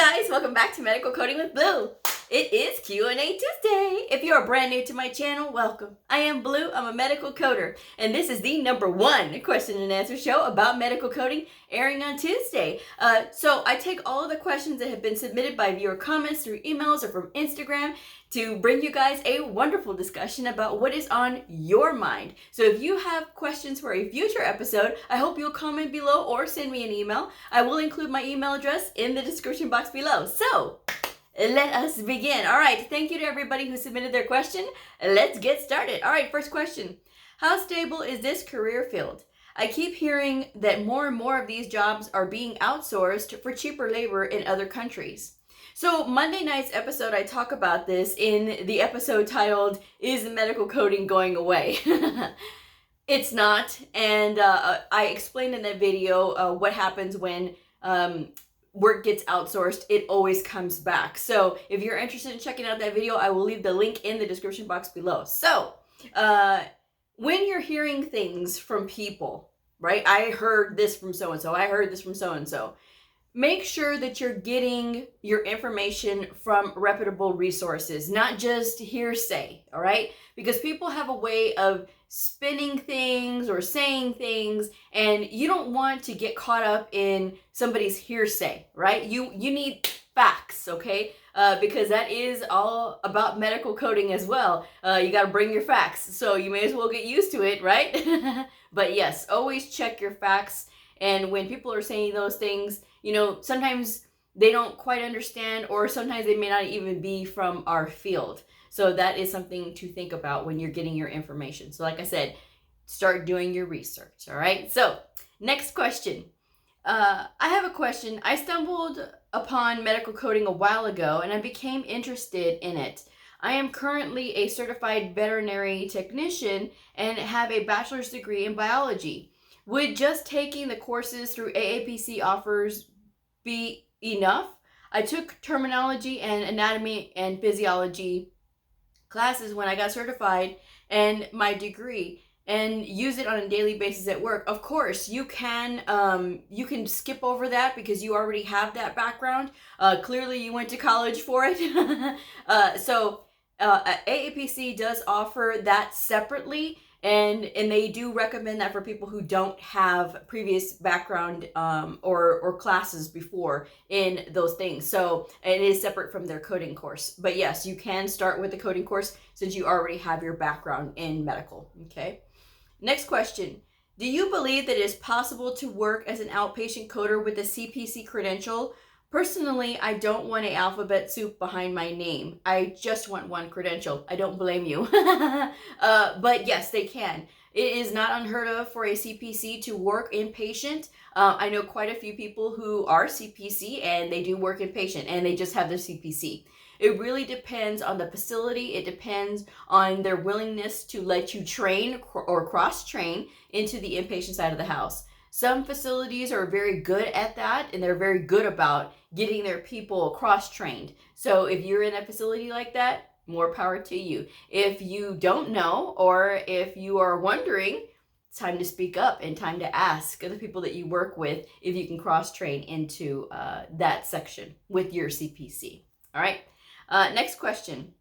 guys, welcome back to Medical Coding with Blue. It is Q&A Tuesday. If you are brand new to my channel, welcome. I am Blue, I'm a medical coder, and this is the #1 question and answer show about medical coding airing on Tuesday. So I take all of the questions that have been submitted by viewer comments through emails or from Instagram to bring you guys a wonderful discussion about what is on your mind. So if you have questions for a future episode, I hope you'll comment below or send me an email. I will include my email address in the description box below. So let us begin. All right, thank you to everybody who submitted their question. Let's get started. All right, first question. How stable is this career field? I keep hearing that more and more of these jobs are being outsourced for cheaper labor in other countries. So Monday night's episode, I talk about this in the episode titled, Is Medical Coding Going Away? It's not, and I explained in that video what happens when work gets outsourced. It always comes back. So if you're interested in checking out that video, I will leave the link in the description box below. So when you're hearing things from people, right? I heard this from so-and-so. I heard this from so-and-so. Make sure that you're getting your information from reputable resources, not just hearsay, all right? Because people have a way of spinning things or saying things, and you don't want to get caught up in somebody's hearsay, right? You need facts, okay? Because that is all about medical coding as well. You got to bring your facts, so you may as well get used to it, right? But yes, always check your facts. And when people are saying those things, you know, sometimes they don't quite understand, or sometimes they may not even be from our field. So that is something to think about when you're getting your information. So like I said, start doing your research, all right? So next question. I have a question. I stumbled upon medical coding a while ago and I became interested in it. I am currently a certified veterinary technician and have a bachelor's degree in biology. Would just taking the courses through AAPC offers be enough? I took terminology and anatomy and physiology classes when I got certified and my degree, and use it on a daily basis at work. Of course, you can skip over that because you already have that background. Clearly, you went to college for it. AAPC does offer that separately. And they do recommend that for people who don't have previous background or classes before in those things. So it is separate from their coding course. But yes, you can start with the coding course since you already have your background in medical. Okay. Next question. Do you believe that it is possible to work as an outpatient coder with a CPC credential? Personally, I don't want an alphabet soup behind my name. I just want one credential. I don't blame you. But yes, they can. It is not unheard of for a CPC to work inpatient. I know quite a few people who are CPC and they do work inpatient and they just have their CPC. It really depends on the facility. It depends on their willingness to let you train or cross-train into the inpatient side of the house. Some facilities are very good at that, and they're very good about getting their people cross-trained. So if you're in a facility like that, more power to you. If you don't know, or if you are wondering, it's time to speak up and time to ask the people that you work with if you can cross-train into that section with your CPC. All right, next question.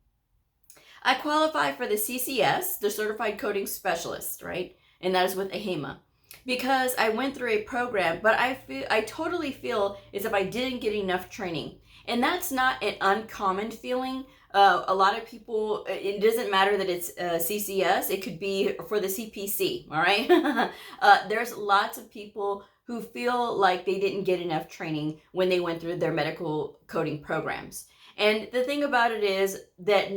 I qualify for the CCS, the Certified Coding Specialist, right? And that is with AHEMA. Because I went through a program, but I totally feel as if I didn't get enough training. And that's not an uncommon feeling. A lot of people, it doesn't matter that it's CCS, it could be for the CPC, all right? There's lots of people who feel like they didn't get enough training when they went through their medical coding programs. And the thing about it is that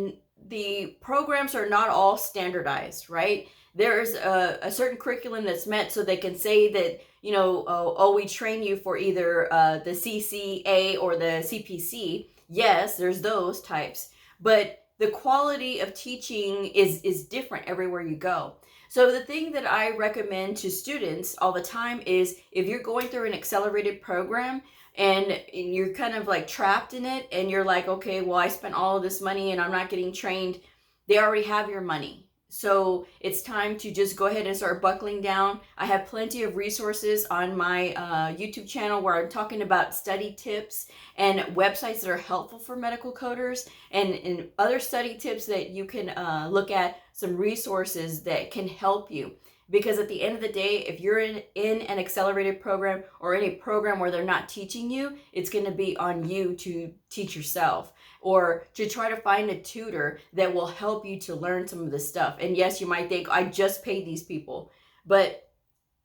the programs are not all standardized, right? There's a certain curriculum that's met so they can say that, you know, oh, we train you for either the CCA or the CPC. Yes, there's those types, but the quality of teaching is different everywhere you go. So the thing that I recommend to students all the time is if you're going through an accelerated program and you're kind of like trapped in it and you're like, okay, well, I spent all of this money and I'm not getting trained. They already have your money. So it's time to just go ahead and start buckling down. I have plenty of resources on my YouTube channel where I'm talking about study tips and websites that are helpful for medical coders, and other study tips that you can look at, some resources that can help you. Because at the end of the day, if you're in an accelerated program or in a program where they're not teaching you, it's going to be on you to teach yourself, or to try to find a tutor that will help you to learn some of this stuff. And yes, you might think, I just paid these people, but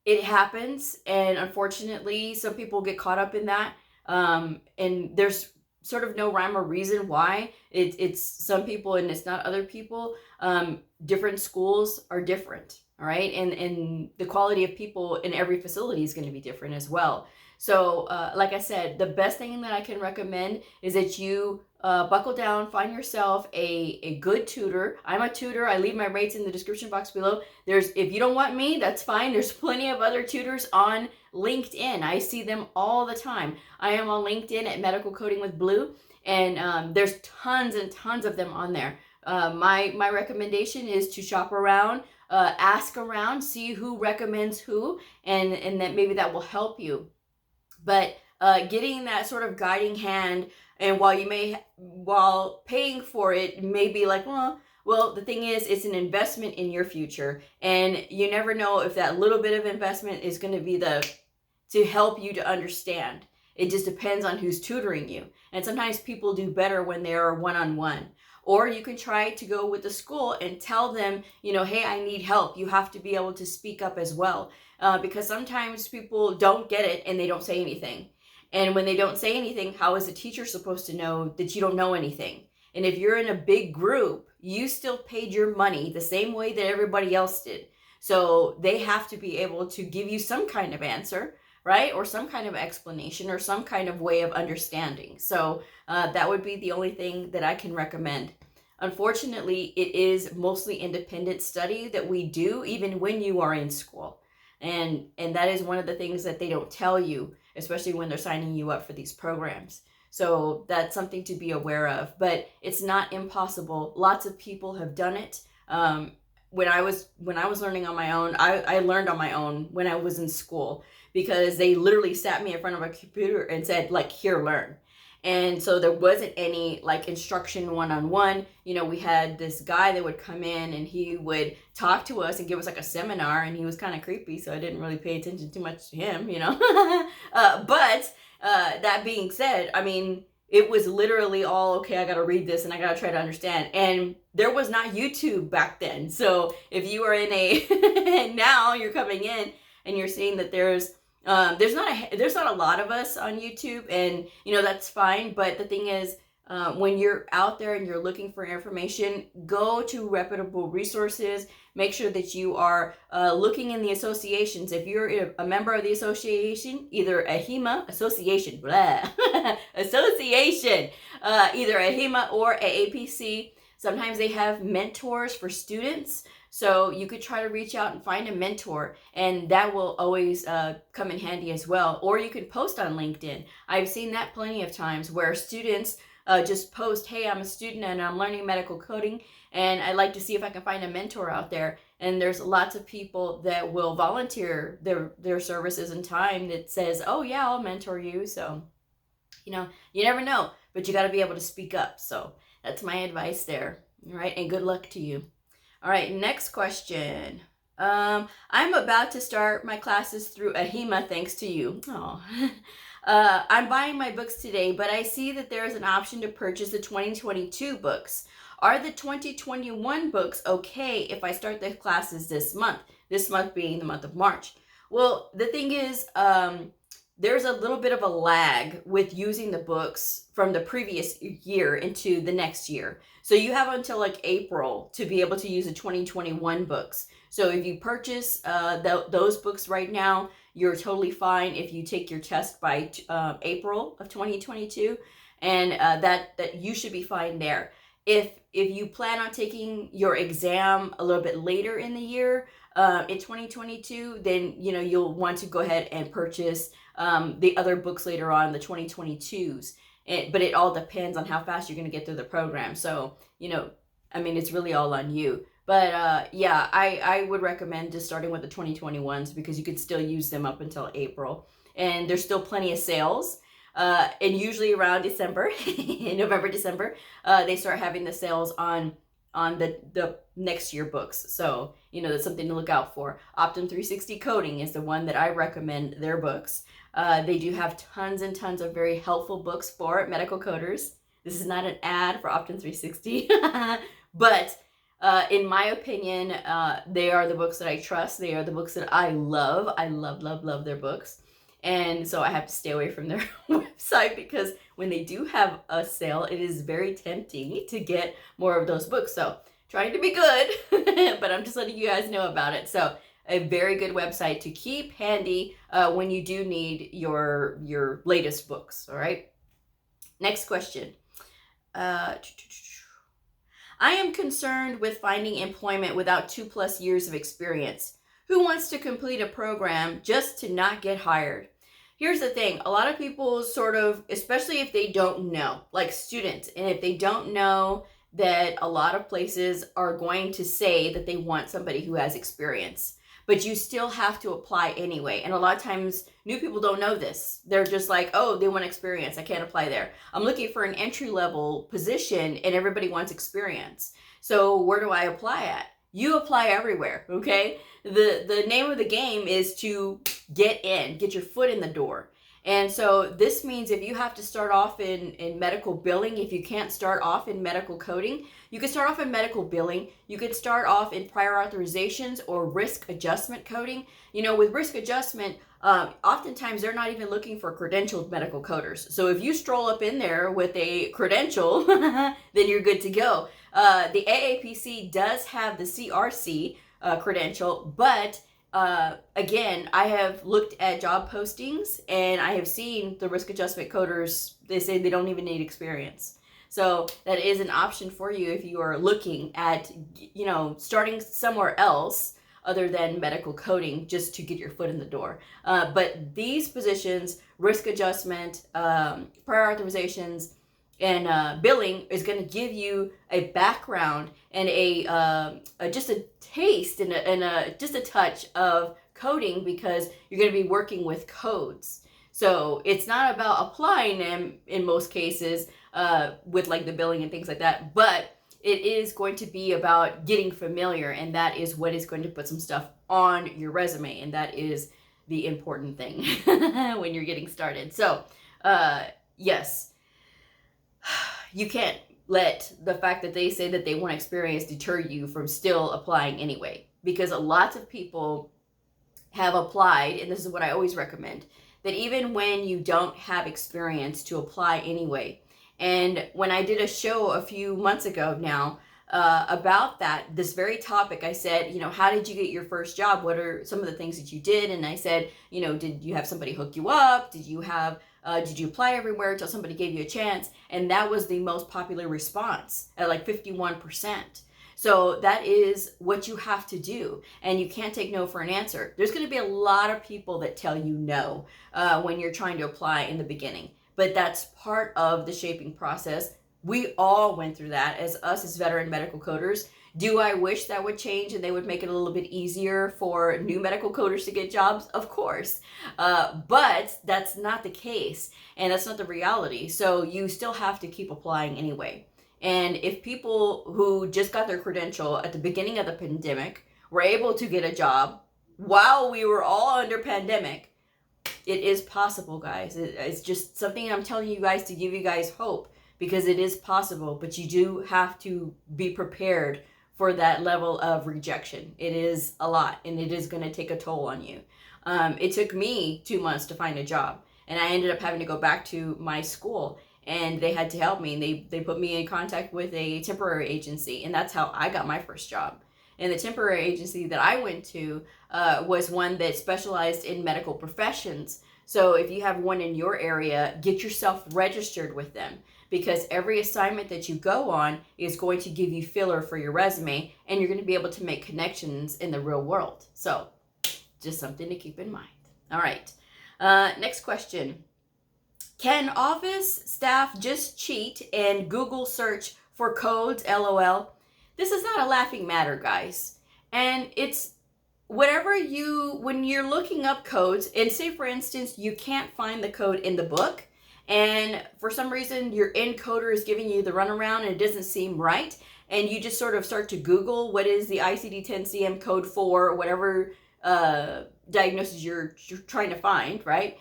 it happens. And unfortunately, some people get caught up in that. And there's sort of no rhyme or reason why. It's some people and it's not other people. Different schools are different, all right? And the quality of people in every facility is going to be different as well. So like I said, the best thing that I can recommend is that you buckle down, find yourself a good tutor. I'm a tutor. I leave my rates in the description box below. If you don't want me, that's fine. There's plenty of other tutors on LinkedIn. I see them all the time. I am on LinkedIn at Medical Coding with Blue, and there's tons and tons of them on there. My recommendation is to shop around, ask around, see who recommends who, and that maybe that will help you. But getting that sort of guiding hand, and while paying for it, may be like, well, the thing is, it's an investment in your future, and you never know if that little bit of investment is going to be to help you to understand. It just depends on who's tutoring you. And sometimes people do better when they are one-on-one. Or you can try to go with the school and tell them, hey, I need help. You have to be able to speak up as well. Because sometimes people don't get it and they don't say anything. And when they don't say anything, how is a teacher supposed to know that you don't know anything? And if you're in a big group, you still paid your money the same way that everybody else did. So they have to be able to give you some kind of answer, right? Or some kind of explanation or some kind of way of understanding. So that would be the only thing that I can recommend. Unfortunately, it is mostly independent study that we do even when you are in school. And that is one of the things that they don't tell you, especially when they're signing you up for these programs. So that's something to be aware of, but it's not impossible. Lots of people have done it. When I was learning on my own, I learned on my own when I was in school, because they literally sat me in front of a computer and said, like, here, learn. And so there wasn't any like instruction one-on-one. We had this guy that would come in and he would talk to us and give us like a seminar, and he was kind of creepy, so I didn't really pay attention too much to him, But that being said, I mean, it was literally all, okay, I got to read this and I got to try to understand. And there was not YouTube back then. So if you are in now you're coming in and you're seeing that there's not a lot of us on YouTube, and that's fine. But the thing is, when you're out there and you're looking for information, go to reputable resources. Make sure that you are looking in the associations. If you're a member of the association, either a HEMA association, association, either a HEMA or a APC. Sometimes they have mentors for students. So you could try to reach out and find a mentor, and that will always come in handy as well. Or you can post on LinkedIn. I've seen that plenty of times where students just post, hey, I'm a student and I'm learning medical coding, and I'd like to see if I can find a mentor out there. And there's lots of people that will volunteer their services and time that says, oh yeah, I'll mentor you. So, you never know, but you got to be able to speak up. So that's my advice there. All right, and good luck to you. All right, next question. I'm about to start my classes through AHIMA thanks to you. Oh. I'm buying my books today, but I see that there is an option to purchase the 2022 books. Are the 2021 books okay if I start the classes this month? This month being the month of March. Well, the thing is, there's a little bit of a lag with using the books from the previous year into the next year. So you have until like April to be able to use the 2021 books. So if you purchase those books right now, you're totally fine if you take your test by April of 2022, and that you should be fine there. If you plan on taking your exam a little bit later in the year, in 2022, then you'll want to go ahead and purchase the other books later on, the 2022s. But it all depends on how fast you're going to get through the program. So, it's really all on you. But yeah, I would recommend just starting with the 2021s because you could still use them up until April. And there's still plenty of sales. And usually around December, November, December, they start having the sales on the next year books. So, that's something to look out for. Optum 360 Coding is the one that I recommend their books. They do have tons and tons of very helpful books for medical coders. This is not an ad for Optum 360, but in my opinion, they are the books that I trust. They are the books that I love. I love, love, love their books. And so I have to stay away from their website because when they do have a sale, it is very tempting to get more of those books. So trying to be good, but I'm just letting you guys know about it. So a very good website to keep handy when you do need your latest books. All right. Next question. I am concerned with finding employment without 2+ years of experience. Who wants to complete a program just to not get hired? Here's the thing. A lot of people sort of, especially if they don't know, like students, and if they don't know that a lot of places are going to say that they want somebody who has experience, but you still have to apply anyway. And a lot of times new people don't know this. They're just like, oh, they want experience. I can't apply there. I'm looking for an entry-level position and everybody wants experience. So where do I apply at? You apply everywhere, okay? The name of the game is to get your foot in the door. And so this means if you have to start off in medical billing, if you can't start off in medical coding, you can start off in medical billing. You could start off in prior authorizations or risk adjustment coding. With risk adjustment, oftentimes they're not even looking for credentialed medical coders. So if you stroll up in there with a credential, then you're good to go. The AAPC does have the CRC credential, but again, I have looked at job postings and I have seen the risk adjustment coders, they say they don't even need experience. So that is an option for you if you are looking at, starting somewhere else other than medical coding just to get your foot in the door. But these positions, risk adjustment, prior authorizations, and billing is going to give you a background and just a taste and just a touch of coding because you're going to be working with codes. So it's not about applying them in most cases with like the billing and things like that, but it is going to be about getting familiar, and that is what is going to put some stuff on your resume, and that is the important thing when you're getting started. So yes, you can't let the fact that they say that they want experience deter you from still applying anyway, because a lot of people have applied, and this is what I always recommend, that even when you don't have experience, to apply anyway. And when I did a show a few months ago now about this very topic, I said, how did you get your first job? What are some of the things that you did? And I said, did you have somebody hook you up? Did you apply everywhere till somebody gave you a chance? And that was the most popular response at like 51%. So that is what you have to do. And you can't take no for an answer. There's going to be a lot of people that tell you no when you're trying to apply in the beginning. But that's part of the shaping process. We all went through that as veteran medical coders. Do I wish that would change and they would make it a little bit easier for new medical coders to get jobs? Of course. But that's not the case, and that's not the reality. So you still have to keep applying anyway. And if people who just got their credential at the beginning of the pandemic were able to get a job while we were all under pandemic, it is possible, guys. It's just something I'm telling you guys to give you guys hope, because it is possible, but you do have to be prepared for that level of rejection. It is a lot, and it is going to take a toll on you. It took me 2 months to find a job, and I ended up having to go back to my school, and they had to help me, and they put me in contact with a temporary agency, and that's how I got my first job. And the temporary agency that I went to was one that specialized in medical professions. So if you have one in your area, get yourself registered with them, because every assignment that you go on is going to give you filler for your resume, and you're going to be able to make connections in the real world. So just something to keep in mind. All right. Next question. Can office staff just cheat and Google search for codes? LOL. this is not a laughing matter, guys. And it's when you're looking up codes, and say for instance, you can't find the code in the book, and for some reason your encoder is giving you the runaround and it doesn't seem right, and you just sort of start to Google what is the ICD-10-CM code for whatever diagnosis you're trying to find, right?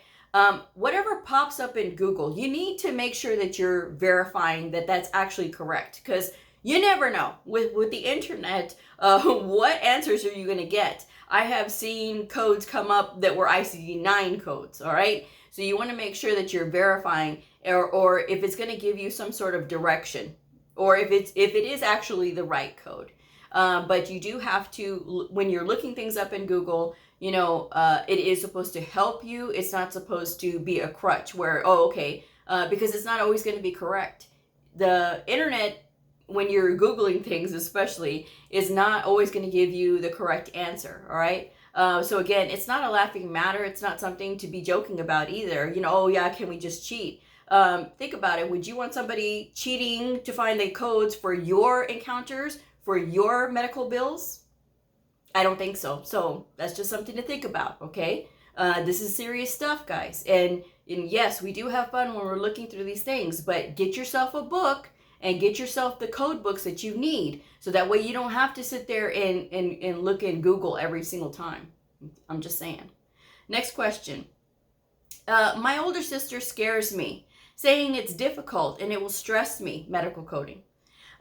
Whatever pops up in Google, you need to make sure that you're verifying that that's actually correct, because you never know with the internet what answers are you going to get. I have seen codes come up that were ICD-9 codes, all right? So you want to make sure that you're verifying, or if it's going to give you some sort of direction, or if it is actually the right code. But you do have to, when you're looking things up in Google, it is supposed to help you. It's not supposed to be a crutch where, because it's not always going to be correct. The internet, when you're Googling things especially, is not always going to give you the correct answer, all right? So again, it's not a laughing matter. It's not something to be joking about either. Can we just cheat? Think about it. Would you want somebody cheating to find the codes for your encounters, for your medical bills? I don't think so. So that's just something to think about, okay? This is serious stuff, guys. And yes, we do have fun when we're looking through these things, but get yourself a book and get yourself the code books that you need, so that way you don't have to sit there and look in Google every single time. I'm just saying. Next question. My older sister scares me, saying it's difficult and it will stress me, medical coding.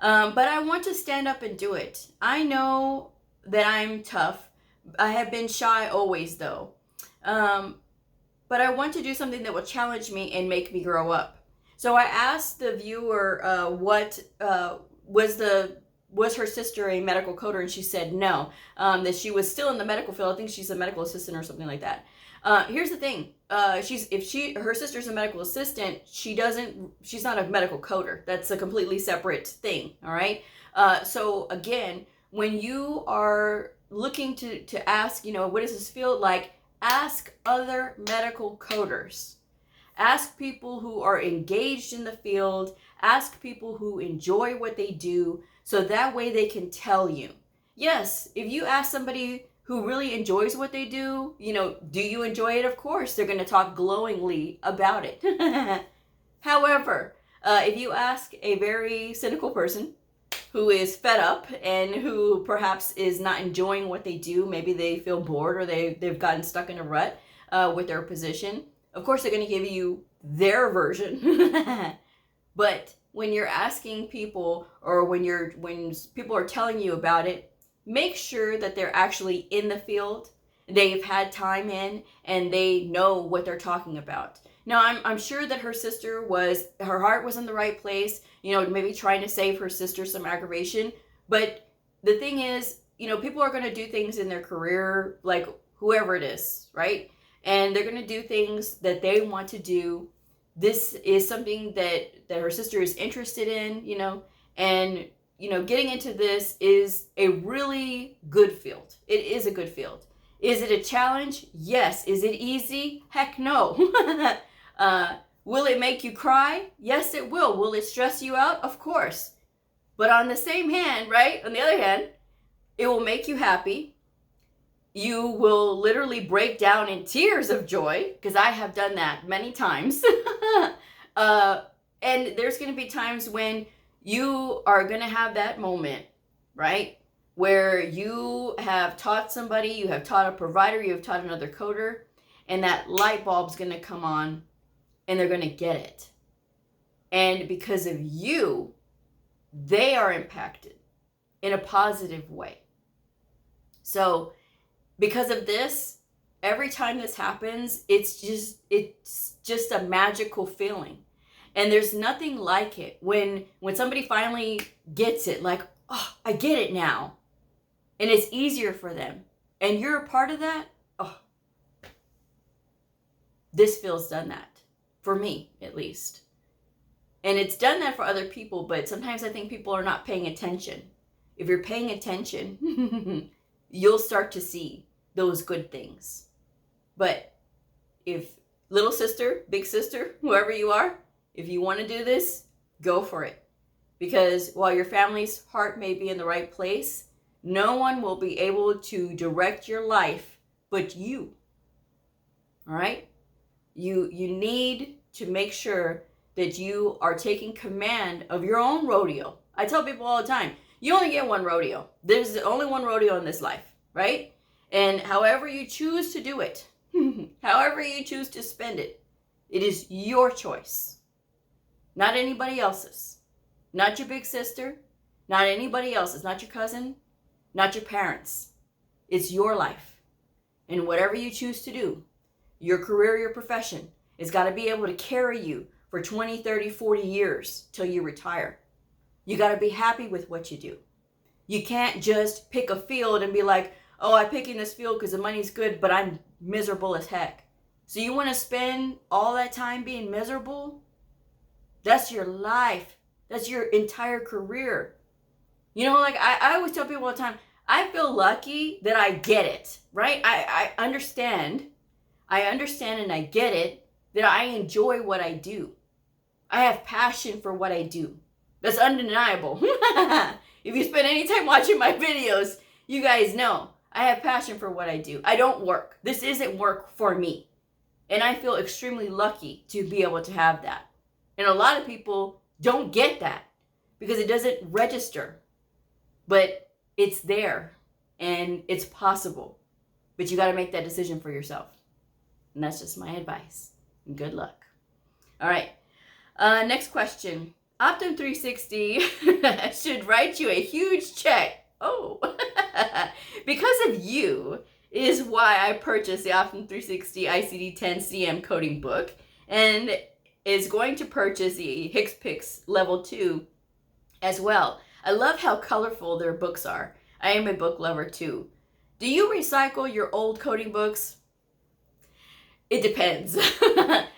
But I want to stand up and do it. I know that I'm tough. I have been shy always, though. But I want to do something that will challenge me and make me grow up. So I asked the viewer was her sister a medical coder, and she said no, that she was still in the medical field. I think she's a medical assistant or something like that. Here's the thing. Her sister's a medical assistant, she's not a medical coder. That's a completely separate thing, all right? So again, when you are looking to ask, what does this feel like? Ask other medical coders. Ask people who are engaged in the field. Ask people who enjoy what they do, so that way they can tell you. Yes, if you ask somebody who really enjoys what they do, do you enjoy it? Of course, they're going to talk glowingly about it. However, if you ask a very cynical person who is fed up and who perhaps is not enjoying what they do, maybe they feel bored or they've gotten stuck in a rut with their position, of course they're going to give you their version. But when you're asking people, or when people are telling you about it, make sure that they're actually in the field, they've had time in, and they know what they're talking about. Now, I'm sure that her heart was in the right place, maybe trying to save her sister some aggravation. But the thing is, people are going to do things in their career, like whoever it is, right? And they're going to do things that they want to do. This is something that her sister is interested in, and, getting into this is a really good field. It is a good field. Is it a challenge? Yes. Is it easy? Heck no. Will it make you cry? Yes, it will. Will it stress you out? Of course. But on the other hand, it will make you happy. You will literally break down in tears of joy, because I have done that many times. And there's going to be times when you are going to have that moment, right? Where you have taught somebody, you have taught a provider, you have taught another coder, and that light bulb's going to come on and they're going to get it. And because of you, they are impacted in a positive way. So because of this, every time this happens, it's just a magical feeling. And there's nothing like it when somebody finally gets it, like, oh, I get it now. And it's easier for them. And you're a part of that. Oh, this field's done that. For me, at least. And it's done that for other people, but sometimes I think people are not paying attention. If you're paying attention, you'll start to see those good things. But if little sister, big sister, whoever you are, if you want to do this, go for it. Because while your family's heart may be in the right place, no one will be able to direct your life but you. All right? You need to make sure that you are taking command of your own rodeo. I tell people all the time, you only get one rodeo. There's only one rodeo in this life, right? And however you choose to do it, however you choose to spend it, it is your choice. Not anybody else's. Not your big sister. Not anybody else's. Not your cousin. Not your parents. It's your life. And whatever you choose to do, your career, your profession, it's got to be able to carry you for 20, 30, 40 years till you retire. You got to be happy with what you do. You can't just pick a field and be like, oh, I'm picking this field because the money's good, but I'm miserable as heck. So you want to spend all that time being miserable? That's your life. That's your entire career. You know, like I always tell people all the time, I feel lucky that I get it, right? I understand. I understand and I get it that I enjoy what I do. I have passion for what I do. That's undeniable. If you spend any time watching my videos, you guys know I have passion for what I do. I don't work. This isn't work for me. And I feel extremely lucky to be able to have that. And a lot of people don't get that because it doesn't register. But it's there and it's possible. But you got to make that decision for yourself. And that's just my advice. And good luck. All right. Next question. Optum 360 should write you a huge check. Oh, because of you is why I purchased the Optum 360 ICD-10 CM coding book and is going to purchase the HCPCS Level 2 as well. I love how colorful their books are. I am a book lover too. Do you recycle your old coding books? It depends.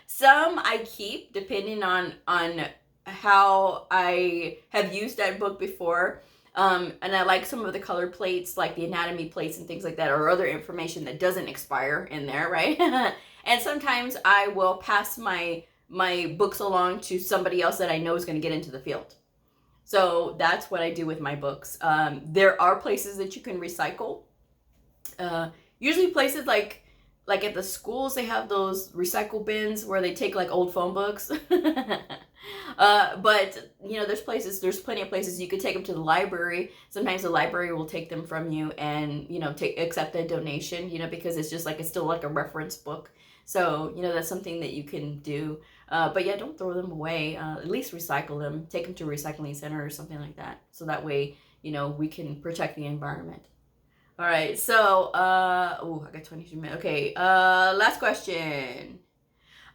Some I keep depending on how I have used that book before. And I like some of the color plates, like the anatomy plates and things like that, or other information that doesn't expire in there, right? And sometimes I will pass my books along to somebody else that I know is going to get into the field. So that's what I do with my books. There are places that you can recycle. Usually places like at the schools, they have those recycle bins where they take like old phone books. But you know, there's plenty of places you could take them to the library. Sometimes the library will take them from you and, you know, accept a donation, you know, because it's still like a reference book. So, you know, that's something that you can do. But yeah, don't throw them away. At least recycle them. Take them to a recycling center or something like that. So that way, you know, we can protect the environment. All right. So, I got 22 minutes. Okay. Last question.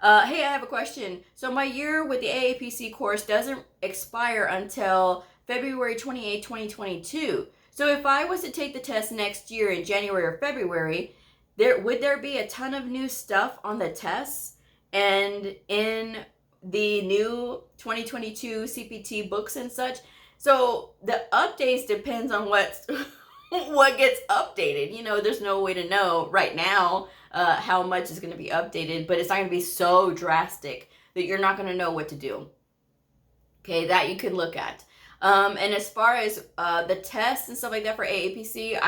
Hey, I have a question. So my year with the AAPC course doesn't expire until February 28, 2022. So if I was to take the test next year in January or February, would there be a ton of new stuff on the tests and in the new 2022 CPT books and such? So the updates depends on what gets updated. You know, there's no way to know right now how much is going to be updated, but it's not going to be so drastic that you're not going to know what to do. Okay, that you can look at. And as far as the tests and stuff like that for AAPC,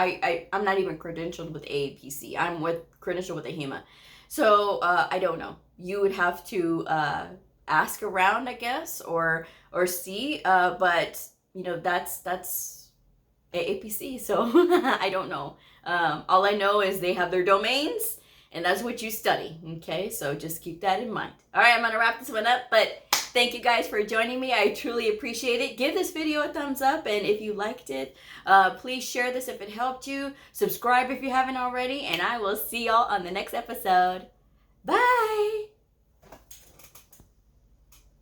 I'm not even credentialed with AAPC. I'm credentialed with AHIMA. So I don't know. You would have to ask around, I guess, or see. But you know, that's AAPC. So I don't know. All I know is they have their domains, and that's what you study. Okay, so just keep that in mind. All right, I'm gonna wrap this one up, but thank you guys for joining me. I truly appreciate it. Give this video a thumbs up, and if you liked it, please share this if it helped you. Subscribe if you haven't already, and I will see y'all on the next episode. Bye!